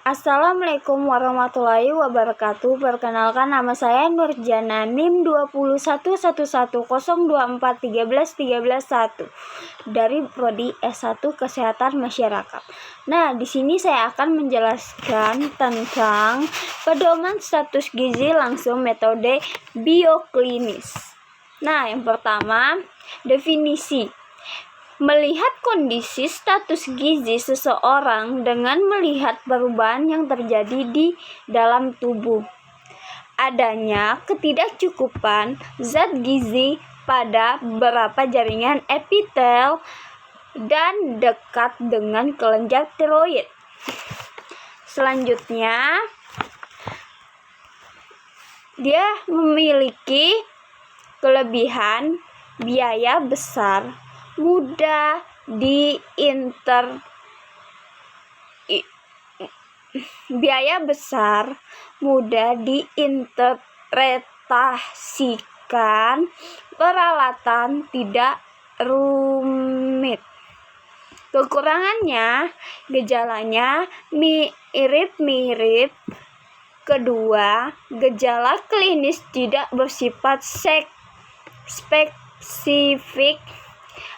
Assalamualaikum warahmatullahi wabarakatuh. Perkenalkan, nama saya Nurjana, NIM 2111024131131 dari Prodi S1 Kesehatan Masyarakat. Nah, di sini saya akan menjelaskan tentang pedoman status gizi langsung metode bioklinis. Nah, yang pertama, definisi. Melihat kondisi status gizi seseorang dengan melihat perubahan yang terjadi di dalam tubuh. Adanya ketidakcukupan zat gizi pada beberapa jaringan epitel dan dekat dengan kelenjar tiroid. Selanjutnya, dia memiliki kelebihan biaya besar, mudah diinterpretasikan, peralatan tidak rumit. Kekurangannya, gejalanya mirip-mirip. Kedua, gejala klinis tidak bersifat spesifik.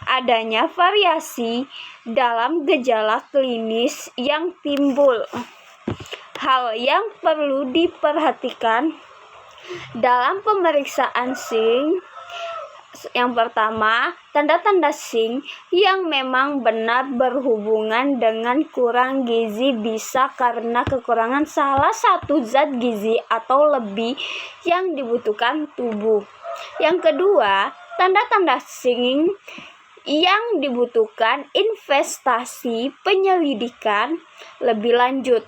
Adanya variasi dalam gejala klinis yang timbul. Hal yang perlu diperhatikan dalam pemeriksaan SING. Yang pertama, tanda-tanda SING yang memang benar berhubungan dengan kurang gizi bisa karena kekurangan salah satu zat gizi atau lebih yang dibutuhkan tubuh. Yang kedua, tanda-tanda SING yang dibutuhkan investasi penyelidikan lebih lanjut.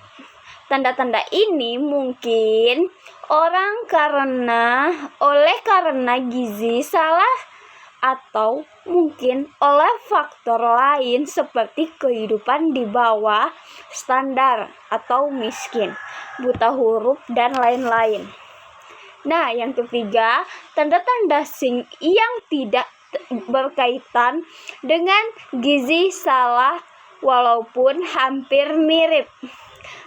Tanda-tanda ini mungkin karena gizi salah atau mungkin oleh faktor lain seperti kehidupan di bawah standar atau miskin, buta huruf, dan lain-lain. Nah, yang ketiga, tanda-tanda SING yang tidak berkaitan dengan gizi salah walaupun hampir mirip.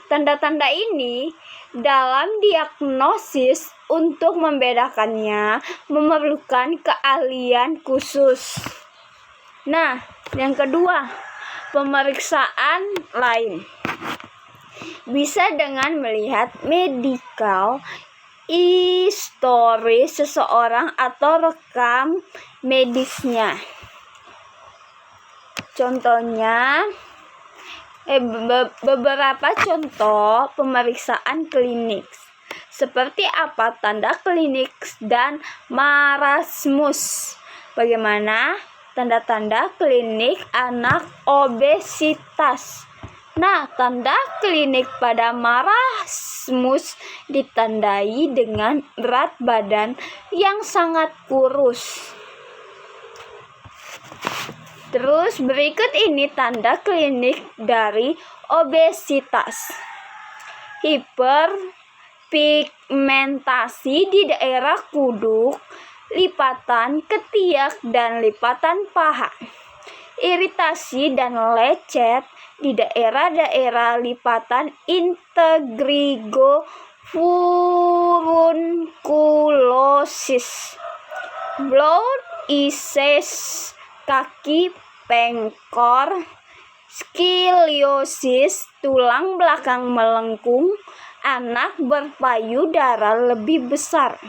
Tanda-tanda ini dalam diagnosis untuk membedakannya memerlukan keahlian khusus. Nah, yang kedua, pemeriksaan lain bisa dengan melihat medical history seseorang atau rekam medisnya. Contohnya, beberapa contoh pemeriksaan klinik. Seperti apa tanda klinis dan marasmus? Bagaimana tanda-tanda klinik anak obesitas? Nah, tanda klinik pada marasmus ditandai dengan berat badan yang sangat kurus. Terus berikut ini tanda klinik dari obesitas. Hiperpigmentasi di daerah kuduk, lipatan ketiak dan lipatan paha. Iritasi dan lecet di daerah-daerah lipatan integrigo furunculosis. Blood isses kaki pengkor, skoliosis tulang belakang melengkung, anak berpayudara lebih besar,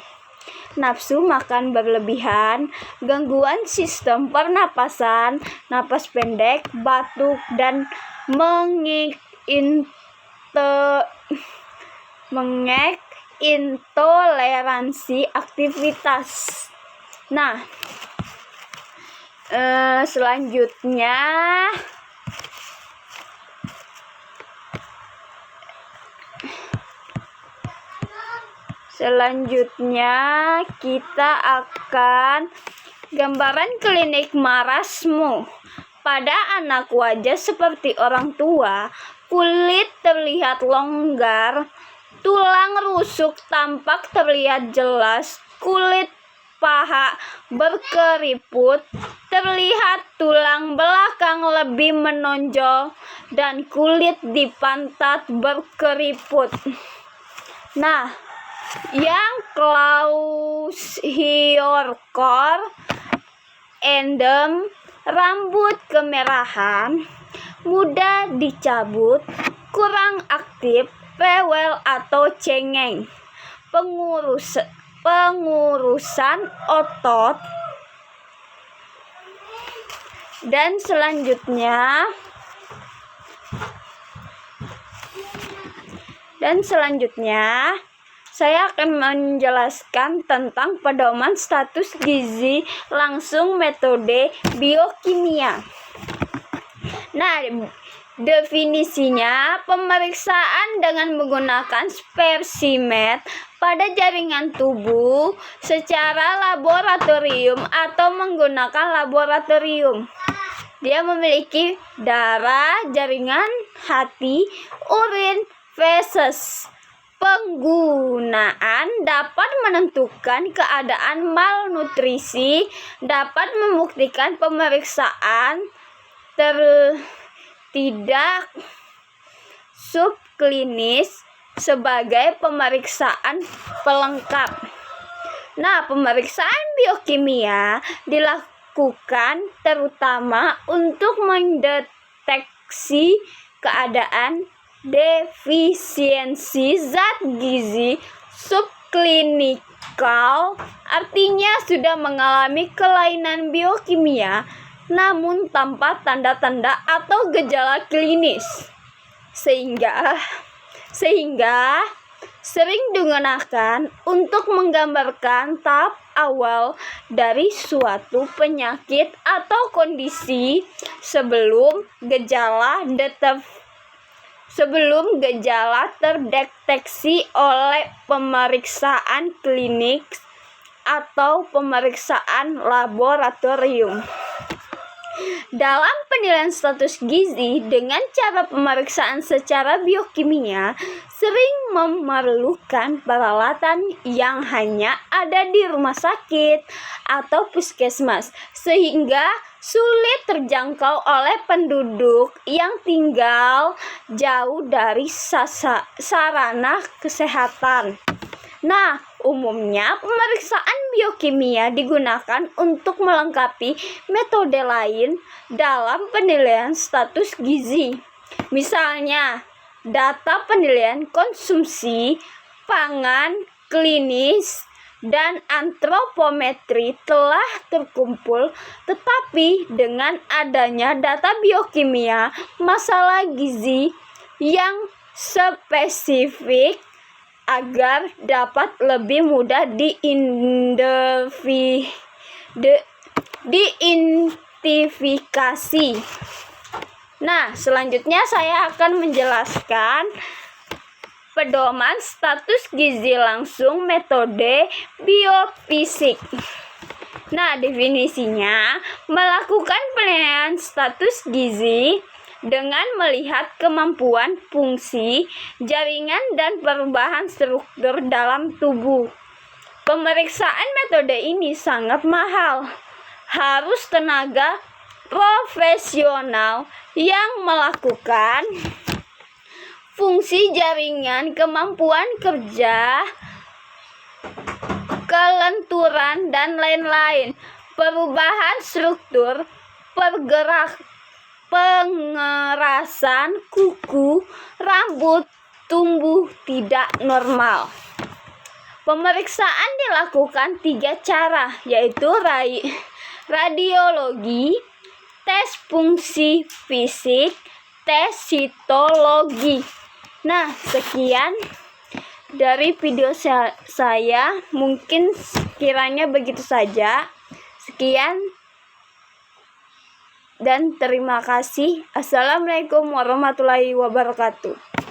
nafsu makan berlebihan, gangguan sistem pernapasan, napas pendek, batuk, dan intoleransi aktivitas. Nah, selanjutnya kita akan gambaran klinik marasmus. Pada anak, wajah seperti orang tua, kulit terlihat longgar, tulang rusuk tampak terlihat jelas, kulit paha berkeriput, terlihat tulang belakang lebih menonjol, dan kulit di pantat berkeriput. Nah, yang kwashiorkor endem, rambut kemerahan, mudah dicabut, kurang aktif, rewel atau cengeng, pengurusan otot, dan selanjutnya saya akan menjelaskan tentang pedoman status gizi langsung metode biokimia. Nah, definisinya, pemeriksaan dengan menggunakan spesimen pada jaringan tubuh secara laboratorium atau menggunakan laboratorium. Dia memiliki darah, jaringan hati, urin, feses. Penggunaan dapat menentukan keadaan malnutrisi, dapat membuktikan pemeriksaan tidak subklinis sebagai pemeriksaan pelengkap. Nah, pemeriksaan biokimia dilakukan terutama untuk mendeteksi keadaan defisiensi zat gizi subklinikal, artinya sudah mengalami kelainan biokimia namun tanpa tanda-tanda atau gejala klinis, sehingga sering digunakan untuk menggambarkan tahap awal dari suatu penyakit atau kondisi sebelum gejala terdeteksi oleh pemeriksaan klinik atau pemeriksaan laboratorium. Dalam penilaian status gizi dengan cara pemeriksaan secara biokimia sering memerlukan peralatan yang hanya ada di rumah sakit atau puskesmas, sehingga sulit terjangkau oleh penduduk yang tinggal jauh dari sarana kesehatan. Nah, umumnya pemeriksaan biokimia digunakan untuk melengkapi metode lain dalam penilaian status gizi. Misalnya, data penilaian konsumsi pangan klinis dan antropometri telah terkumpul, tetapi dengan adanya data biokimia masalah gizi yang spesifik agar dapat lebih mudah diidentifikasi. Nah, selanjutnya saya akan menjelaskan pedoman status gizi langsung metode biofisik. Nah, definisinya, melakukan penilaian status gizi dengan melihat kemampuan fungsi, jaringan, dan perubahan struktur dalam tubuh. Pemeriksaan metode ini sangat mahal, harus tenaga profesional yang melakukan fungsi jaringan, kemampuan kerja, kelenturan, dan lain-lain. Perubahan struktur, pengerasan kuku, rambut, tumbuh tidak normal. Pemeriksaan dilakukan 3 cara, yaitu radiologi, tes fungsi fisik, tes sitologi. Nah, sekian dari video saya, mungkin kiranya begitu saja. Sekian dan terima kasih. Assalamualaikum warahmatullahi wabarakatuh.